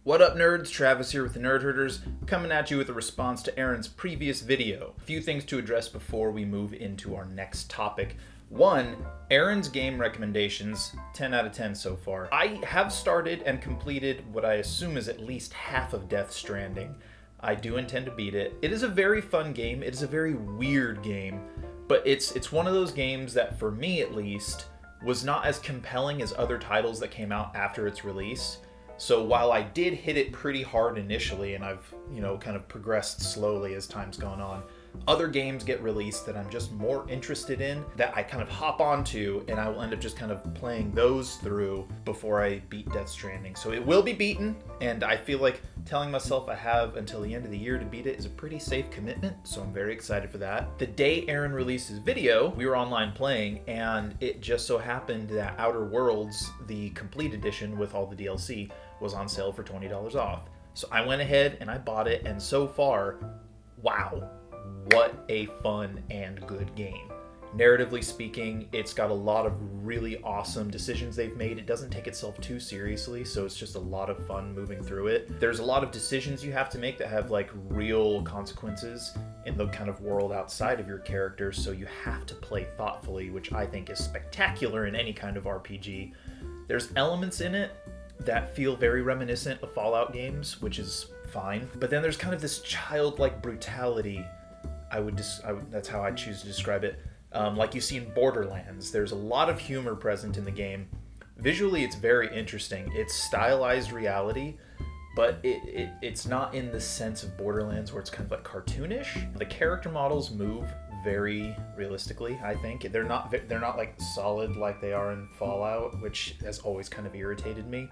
What up nerds, Travis here with the Nerd Herders, coming at you with a response to Aaron's previous video. A few things to address before we move into our next topic. One, Aaron's game recommendations, 10 out of 10 so far. I have started and completed what I assume is at least half of Death Stranding. I do intend to beat it. It is a very fun game, it is a very weird game, but it's one of those games that, for me at least, was not as compelling as other titles that came out after its release. So while I did hit it pretty hard initially, and I've, kind of progressed slowly as time's gone on, other games get released that I'm just more interested in, that I kind of hop onto, and I will end up just kind of playing those through before I beat Death Stranding. So it will be beaten, and I feel like telling myself I have until the end of the year to beat it is a pretty safe commitment, so I'm very excited for that. The day Aaron released his video, we were online playing, and it just so happened that Outer Worlds, the complete edition with all the DLC, was on sale for $20 off. So I went ahead and I bought it, and so far, wow, what a fun and good game. Narratively speaking, it's got a lot of really awesome decisions they've made. It doesn't take itself too seriously, so it's just a lot of fun moving through it. There's a lot of decisions you have to make that have like real consequences in the kind of world outside of your character, so you have to play thoughtfully, which I think is spectacular in any kind of RPG. There's elements in it that feel very reminiscent of Fallout games, which is fine. But then there's kind of this childlike brutality, that's how I choose to describe it, like you see in Borderlands. There's a lot of humor present in the game. Visually, it's very interesting. It's stylized reality, but it's not in the sense of Borderlands where it's kind of like cartoonish. The character models move very realistically, I think. They're not like solid like they are in Fallout, which has always kind of irritated me,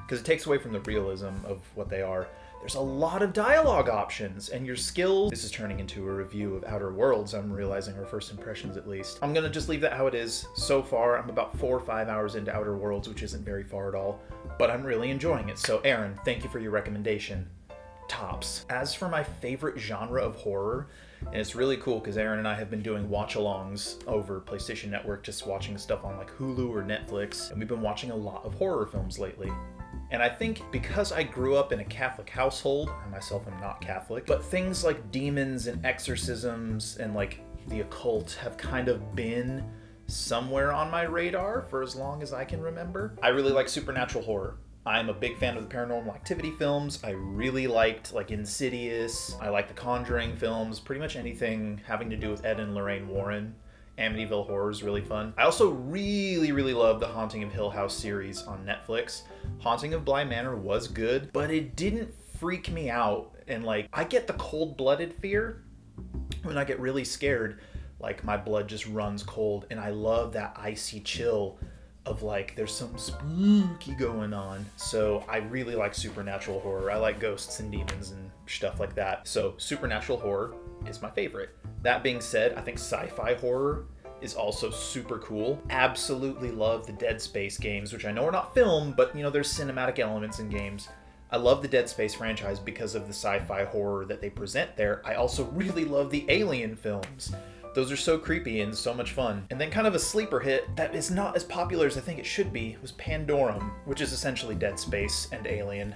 because it takes away from the realism of what they are. There's a lot of dialogue options, and your skills... This is turning into a review of Outer Worlds, I'm realizing, or first impressions at least. I'm gonna just leave that how it is. So far, I'm about 4 or 5 hours into Outer Worlds, which isn't very far at all, but I'm really enjoying it. So Aaron, thank you for your recommendation. Tops. As for my favorite genre of horror, and it's really cool because Aaron and I have been doing watch-alongs over PlayStation Network, just watching stuff on like Hulu or Netflix, and we've been watching a lot of horror films lately. And I think because I grew up in a Catholic household, I myself am not Catholic, but things like demons and exorcisms and like the occult have kind of been somewhere on my radar for as long as I can remember. I really like supernatural horror. I'm a big fan of the Paranormal Activity films. I really liked like Insidious. I like the Conjuring films, pretty much anything having to do with Ed and Lorraine Warren. Amityville Horror is really fun. I also really love the Haunting of Hill House series on Netflix. Haunting of Bly Manor was good, but it didn't freak me out. And like, I get the cold-blooded fear when I get really scared. Like, my blood just runs cold, and I love that icy chill of like, there's some spooky going on. So I really like supernatural horror. I like ghosts and demons and stuff like that. So supernatural horror is my favorite. That being said, I think sci-fi horror is also super cool. Absolutely love the Dead Space games, which I know are not film, but there's cinematic elements in games. I love the Dead Space franchise because of the sci-fi horror that they present there. I also really love the Alien films. Those are so creepy and so much fun. And then kind of a sleeper hit that is not as popular as I think it should be was Pandorum, which is essentially Dead Space and Alien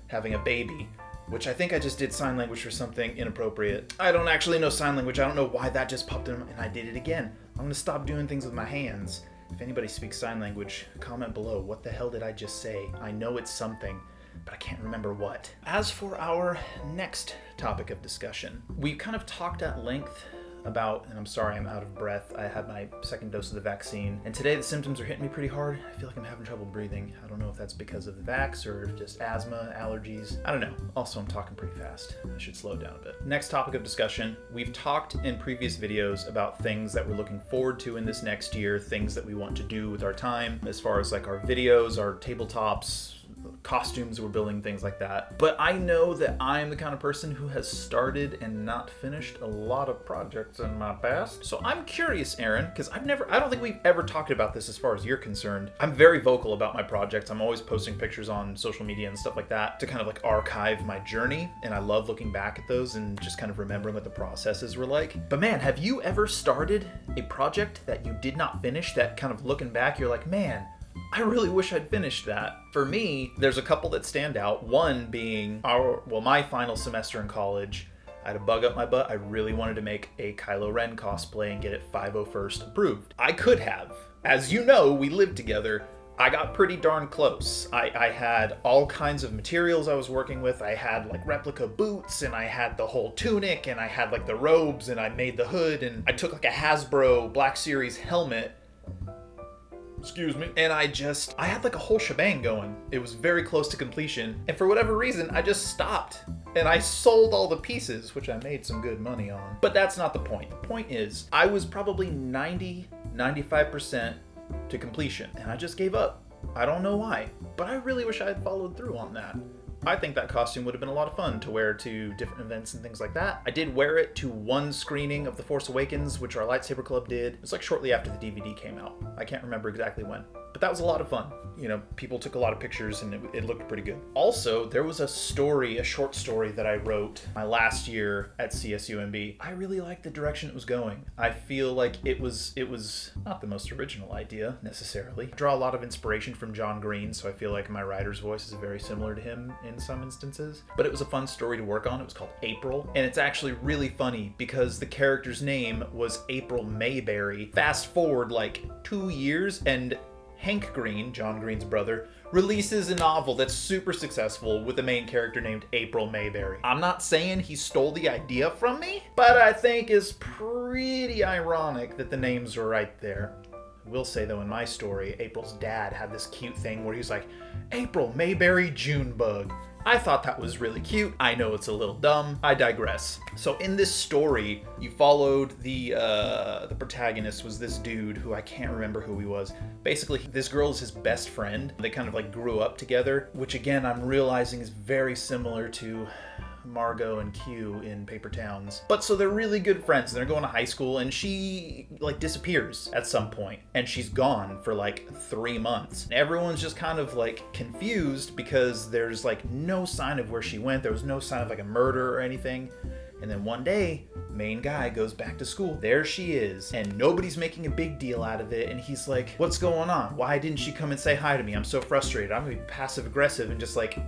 having a baby, which I think I just did sign language for something inappropriate. I don't actually know sign language. I don't know why that just popped in, and I did it again. I'm gonna stop doing things with my hands. If anybody speaks sign language, comment below. What the hell did I just say? I know it's something, but I can't remember what. As for our next topic of discussion, we kind of talked at length about, and I'm sorry I'm out of breath, I had my second dose of the vaccine, and today the symptoms are hitting me pretty hard. I feel like I'm having trouble breathing. I don't know if that's because of the vax or just asthma, allergies, I don't know. Also, I'm talking pretty fast. I should slow down a bit. Next topic of discussion, we've talked in previous videos about things that we're looking forward to in this next year, things that we want to do with our time, as far as like our videos, our tabletops, costumes we're building, things like that. But I know that I'm the kind of person who has started and not finished a lot of projects in my past. So I'm curious, Aaron, because I don't think we've ever talked about this as far as you're concerned. I'm very vocal about my projects. I'm always posting pictures on social media and stuff like that to kind of like archive my journey. And I love looking back at those and just kind of remembering what the processes were like. But man, have you ever started a project that you did not finish that kind of looking back, you're like, man, I really wish I'd finished that. For me, there's a couple that stand out. One being my final semester in college. I had a bug up my butt. I really wanted to make a Kylo Ren cosplay and get it 501st approved. I could have. As you know, we lived together. I got pretty darn close. I had all kinds of materials I was working with. I had like replica boots, and I had the whole tunic, and I had like the robes, and I made the hood, and I took like a Hasbro Black Series helmet. Excuse me. And I had like a whole shebang going. It was very close to completion. And for whatever reason, I just stopped. And I sold all the pieces, which I made some good money on. But that's not the point. The point is, I was probably 95% to completion, and I just gave up. I don't know why, but I really wish I had followed through on that. I think that costume would have been a lot of fun to wear to different events and things like that. I did wear it to one screening of The Force Awakens, which our lightsaber club did. It was like shortly after the DVD came out. I can't remember exactly when, but that was a lot of fun. You know, people took a lot of pictures, and it looked pretty good. Also, there was a short story that I wrote my last year at CSUMB. I really liked the direction it was going. I feel like it was not the most original idea necessarily. I draw a lot of inspiration from John Green, so I feel like my writer's voice is very similar to him in some instances. But it was a fun story to work on. It was called April, and it's actually really funny because the character's name was April Mayberry. Fast forward like 2 years, and Hank Green, John Green's brother, releases a novel that's super successful with the main character named April Mayberry. I'm not saying he stole the idea from me, but I think it's pretty ironic that the names were right there. I will say though, in my story, April's dad had this cute thing where he's like, April Mayberry Junebug. I thought that was really cute. I know it's a little dumb. I digress. So in this story, you followed the protagonist was this dude who I can't remember who he was. Basically, this girl is his best friend. They kind of like grew up together, which again, I'm realizing is very similar to Margot and Q in Paper Towns. But so they're really good friends, and they're going to high school, and she like disappears at some point, and she's gone for like 3 months. And everyone's just kind of like confused because there's like no sign of where she went. There was no sign of like a murder or anything. And then one day, main guy goes back to school. There she is, and nobody's making a big deal out of it. And he's like, what's going on? Why didn't she come and say hi to me? I'm so frustrated. I'm gonna be passive aggressive and just like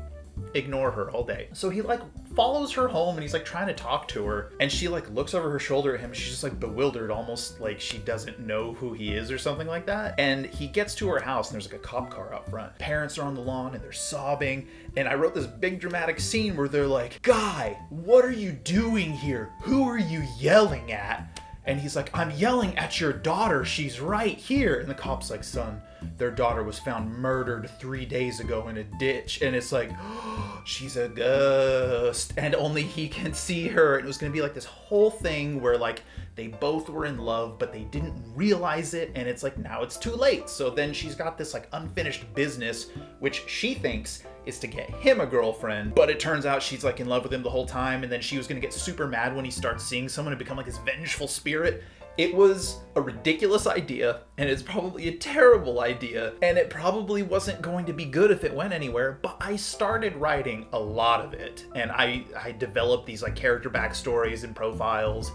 ignore her all day. So he like follows her home, and he's like trying to talk to her, and she like looks over her shoulder at him, and she's just like bewildered, almost like she doesn't know who he is or something like that. And he gets to her house, and there's like a cop car out front. Parents are on the lawn, and they're sobbing, and I wrote this big dramatic scene where they're like, guy, what are you doing here? Who are you yelling at? And he's like, I'm yelling at your daughter. She's right here. And the cop's like, son, their daughter was found murdered 3 days ago in a ditch. And it's like, oh, she's a ghost. And only he can see her. And it was going to be like this whole thing where like they both were in love, but they didn't realize it. And it's like, now it's too late. So then she's got this like unfinished business, which she thinks is to get him a girlfriend, but it turns out she's like in love with him the whole time, and then she was gonna get super mad when he starts seeing someone and become like this vengeful spirit. It was a ridiculous idea, and it's probably a terrible idea, and it probably wasn't going to be good if it went anywhere, but I started writing a lot of it, and I developed these like character backstories and profiles,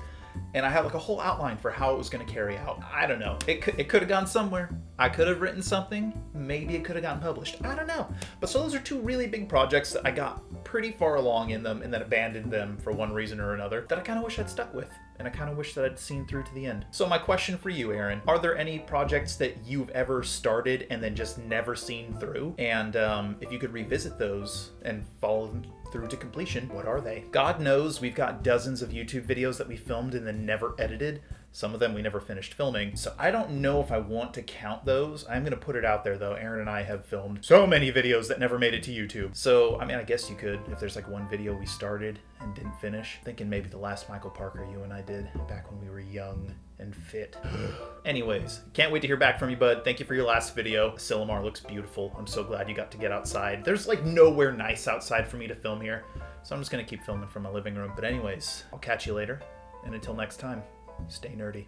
and I had like a whole outline for how it was going to carry out. I don't know. It could have gone somewhere. I could have written something. Maybe it could have gotten published. I don't know. But so those are two really big projects that I got pretty far along in them and then abandoned them for one reason or another that I kind of wish I'd stuck with. And I kind of wish that I'd seen through to the end. So my question for you, Aaron, are there any projects that you've ever started and then just never seen through? And if you could revisit those and follow them through to completion, what are they? God knows we've got dozens of YouTube videos that we filmed and then never edited. Some of them we never finished filming. So I don't know if I want to count those. I'm going to put it out there though. Aaron and I have filmed so many videos that never made it to YouTube. So, I mean, I guess you could, if there's like one video we started and didn't finish. Thinking maybe the last Michael Parker you and I did back when we were young and fit. Anyways, can't wait to hear back from you, bud. Thank you for your last video. Silmar looks beautiful. I'm so glad you got to get outside. There's like nowhere nice outside for me to film here. So I'm just going to keep filming from my living room. But anyways, I'll catch you later. And until next time, stay nerdy.